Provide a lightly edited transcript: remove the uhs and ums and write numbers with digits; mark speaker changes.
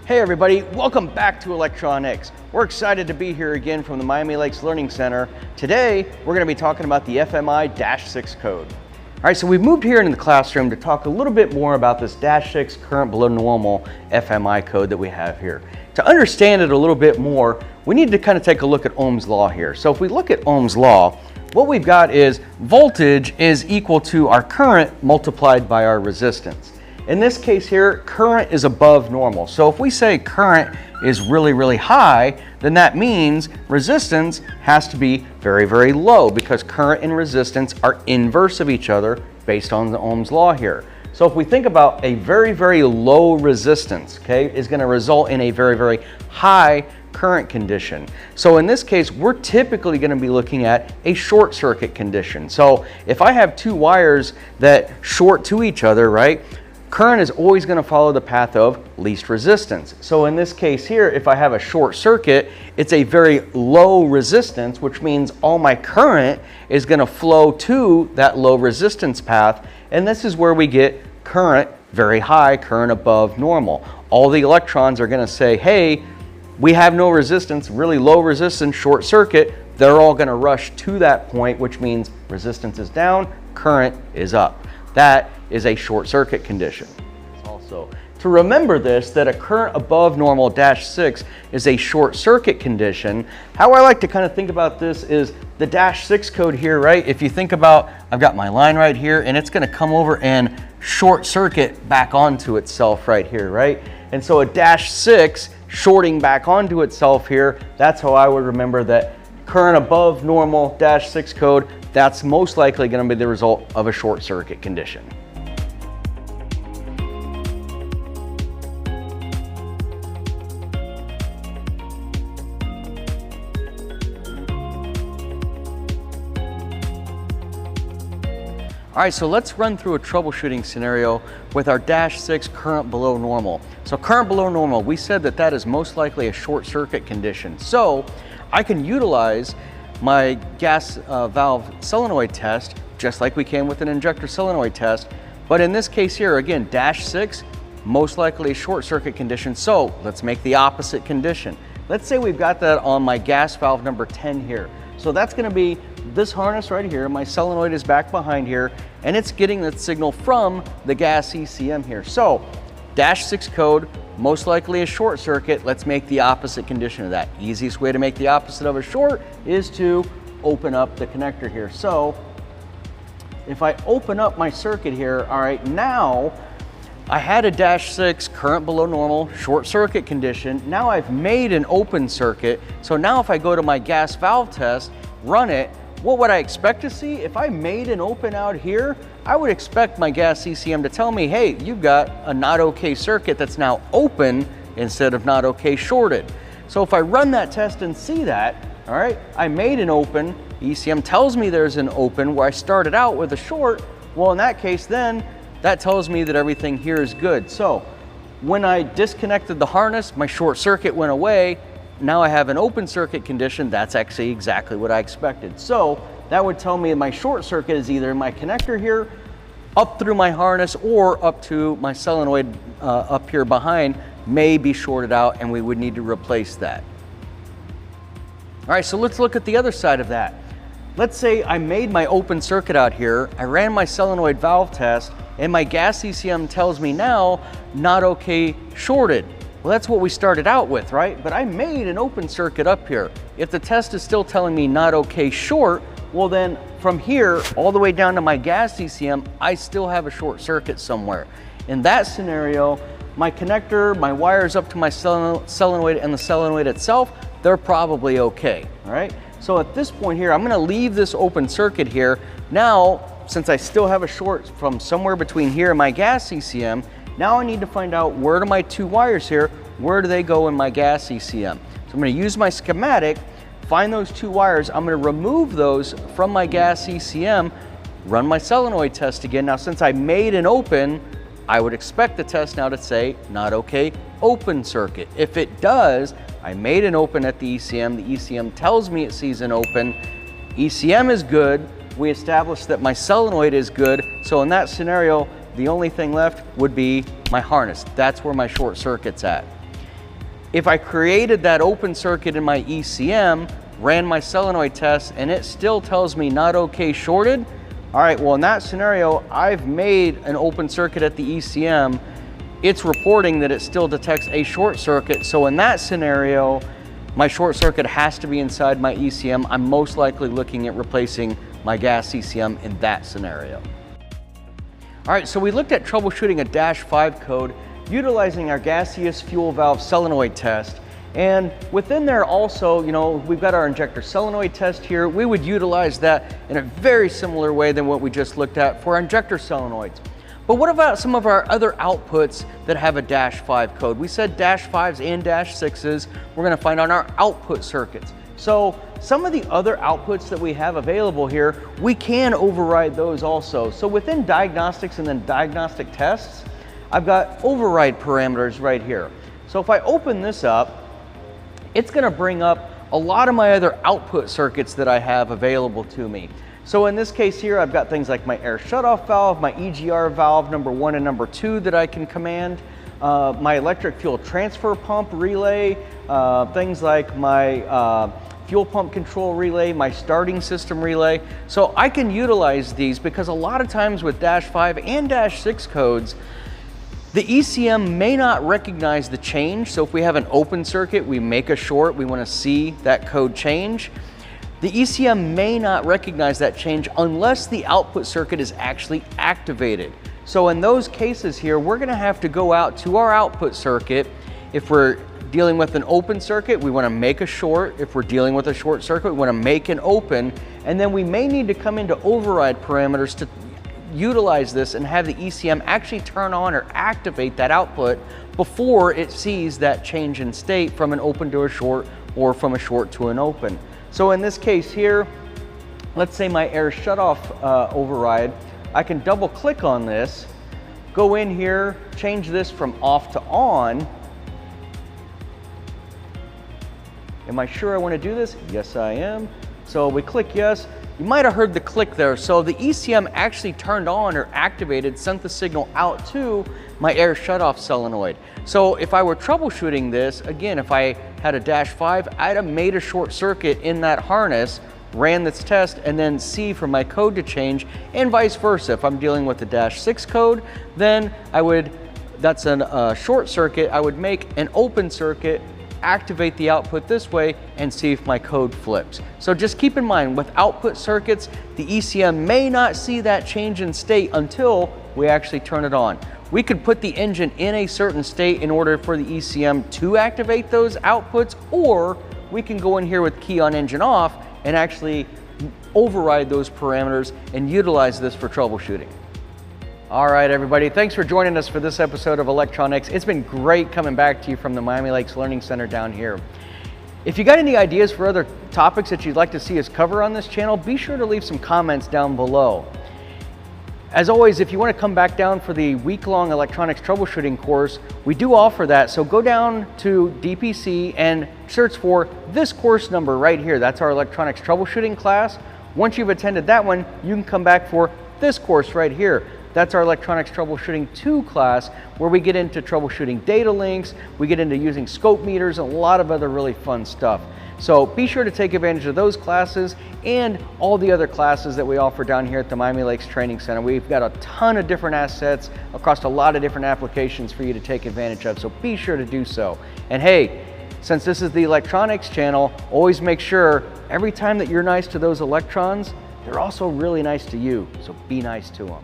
Speaker 1: Hey everybody, welcome back to electronics. We're excited to be here again from the Miami Lakes Learning Center. Today, we're going to be talking about the FMI-6 code. All right, so we've moved here into the classroom to talk a little bit more about this -6 current below normal FMI code that we have here. To understand it a little bit more, we need to kind of take a look at Ohm's law here. So if we look at Ohm's law, what we've got is voltage is equal to our current multiplied by our resistance. In this case here, current is above normal. So if we say current is really high, then that means resistance has to be very low, because current and resistance are inverse of each other based on the Ohm's law here. So if we think about a very low resistance, okay, is going to result in a very high current condition. So in this case, we're typically going to be looking at a short circuit condition. So if I have two wires that short to each other, right, current is always going to follow the path of least resistance. So in this case here, if I have a short circuit, it's a very low resistance, which means all my current is going to flow to that low resistance path. And this is where we get current very high, current above normal. All the electrons are going to say, hey, we have no resistance, really low resistance, short circuit. They're all going to rush to that point, which means resistance is down, current is up. That is a short circuit condition. Also, to remember this, that a current above normal -6 is a short circuit condition. How I like to kind of think about this is the -6 code here, right? If you think about, I've got my line right here, and it's going to come over and short circuit back onto itself right here, right? And so a -6 shorting back onto itself here, that's how I would remember that current above normal -6 code, that's most likely going to be the result of a short circuit condition. All right, so let's run through a troubleshooting scenario with our -6 current below normal. So current below normal, we said that that is most likely a short circuit condition. So I can utilize my gas valve solenoid test, just like we can with an injector solenoid test. But in this case here, again, -6, most likely a short circuit condition. So let's make the opposite condition. Let's say we've got that on my gas valve number 10 here. So that's going to be this harness right here. My solenoid is back behind here, and it's getting that signal from the gas ECM here. So -6 code, most likely a short circuit. Let's make the opposite condition of that. Easiest way to make the opposite of a short is to open up the connector here. So if I open up my circuit here, all right, now I had a -6 current below normal short circuit condition. Now I've made an open circuit. So now if I go to my gas valve test, run it, what would I expect to see? If I made an open out here, I would expect my gas ECM to tell me, hey, you've got a not okay circuit that's now open instead of not okay shorted. So if I run that test and see that, all right, I made an open, ECM tells me there's an open where I started out with a short. Well, in that case, then that tells me that everything here is good. So when I disconnected the harness, my short circuit went away. Now I have an open circuit condition. That's actually exactly what I expected. So that would tell me my short circuit is either in my connector here, up through my harness, or up to my solenoid up here behind may be shorted out, and we would need to replace that. All right, so let's look at the other side of that. Let's say I made my open circuit out here, I ran my solenoid valve test, and my gas ECM tells me now not okay shorted. Well, that's what we started out with, right? But I made an open circuit up here. If the test is still telling me not okay short, well then from here all the way down to my gas ECM, I still have a short circuit somewhere. In that scenario, my connector, my wires up to my solenoid and the solenoid itself, they're probably okay, all right? So at this point here, I'm gonna leave this open circuit here. Now, since I still have a short from somewhere between here and my gas ECM, now I need to find out, where do my two wires here, where do they go in my gas ECM? So I'm going to use my schematic, find those two wires, I'm going to remove those from my gas ECM, run my solenoid test again. Now since I made an open, I would expect the test now to say, not okay, open circuit. If it does, I made an open at the ECM tells me it sees an open, ECM is good, we established that my solenoid is good, so in that scenario, the only thing left would be my harness. That's where my short circuit's at. If I created that open circuit in my ECM, ran my solenoid test, and it still tells me not okay shorted, all right, well in that scenario, I've made an open circuit at the ECM. It's reporting that it still detects a short circuit. So in that scenario, my short circuit has to be inside my ECM. I'm most likely looking at replacing my gas ECM in that scenario. All right, so we looked at troubleshooting a -5 code utilizing our gaseous fuel valve solenoid test. And within there also, we've got our injector solenoid test here. We would utilize that in a very similar way than what we just looked at for our injector solenoids. But what about some of our other outputs that have a -5 code? We said -5s and -6s we're gonna find on our output circuits. So some of the other outputs that we have available here, we can override those also. So within diagnostics and then diagnostic tests, I've got override parameters right here. So if I open this up, it's gonna bring up a lot of my other output circuits that I have available to me. So in this case here, I've got things like my air shutoff valve, my EGR valve number 1 and number 2 that I can command, my electric fuel transfer pump relay, things like my fuel pump control relay, my starting system relay. So I can utilize these because a lot of times with -5 and -6 codes, the ECM may not recognize the change. So if we have an open circuit, we make a short, we want to see that code change. The ECM may not recognize that change unless the output circuit is actually activated. So in those cases here, we're going to have to go out to our output circuit. If we're dealing with an open circuit, we want to make a short. If we're dealing with a short circuit, we want to make an open. And then we may need to come into override parameters to utilize this and have the ECM actually turn on or activate that output before it sees that change in state from an open to a short or from a short to an open. So in this case here, let's say my air shutoff override, I can double click on this, go in here, change this from off to on. Am I sure I want to do this? Yes, I am. So we click yes. You might have heard the click there. So the ECM actually turned on or activated, sent the signal out to my air shutoff solenoid. So if I were troubleshooting this, again, if I had a -5, I'd have made a short circuit in that harness, ran this test, and then see for my code to change, and vice versa. If I'm dealing with the -6 code, then that's a short circuit, I would make an open circuit, activate the output this way, and see if my code flips. So just keep in mind, with output circuits, the ECM may not see that change in state until we actually turn it on. We could put the engine in a certain state in order for the ECM to activate those outputs, or we can go in here with key on engine off and actually override those parameters and utilize this for troubleshooting. All right, everybody, thanks for joining us for this episode of Electronics. It's been great coming back to you from the Miami Lakes Learning Center down here. If you got any ideas for other topics that you'd like to see us cover on this channel, be sure to leave some comments down below. As always, if you want to come back down for the week-long electronics troubleshooting course, we do offer that. So go down to DPC and search for this course number right here. That's our electronics troubleshooting class. Once you've attended that one, you can come back for this course right here. That's our Electronics Troubleshooting 2 class, where we get into troubleshooting data links, we get into using scope meters, and a lot of other really fun stuff. So be sure to take advantage of those classes and all the other classes that we offer down here at the Miami Lakes Training Center. We've got a ton of different assets across a lot of different applications for you to take advantage of, so be sure to do so. And hey, since this is the electronics channel, always make sure every time that you're nice to those electrons, they're also really nice to you, so be nice to them.